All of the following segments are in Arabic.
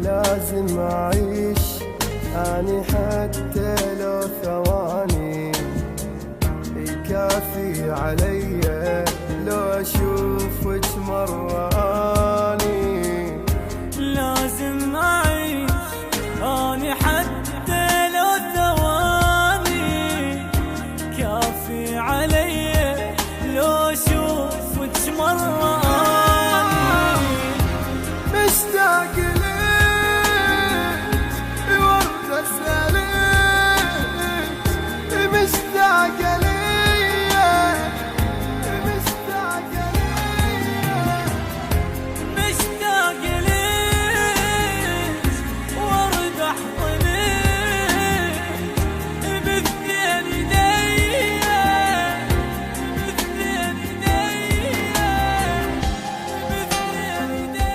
لازم أعيش أني حتى لو ثواني، يكافي علي لو أشوفك مرة أني. لازم أعيش أني حتى لو ثواني، كافي علي لو أشوفك مرة أني. مشتاق ليك وارد أسألك، مشتاق ليك مشتاق ليك مشتاق ليك وارد أحضنك باثنين ايديا، باثنين ايديا، باثنين ايديا.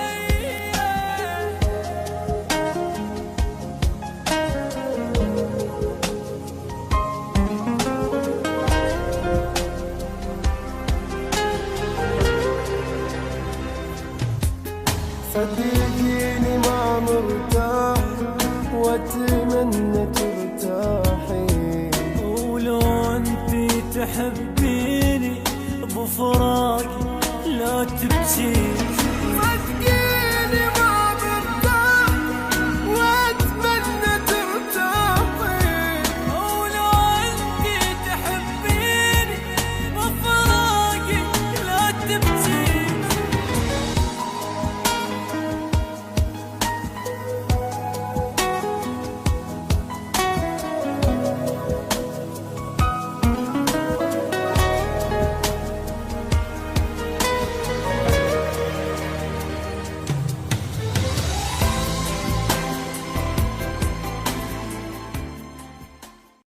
صدقيني ما مرتاح واتمنى ترتاحي، ولو انتي تحبيني بفراقي لا تبكي.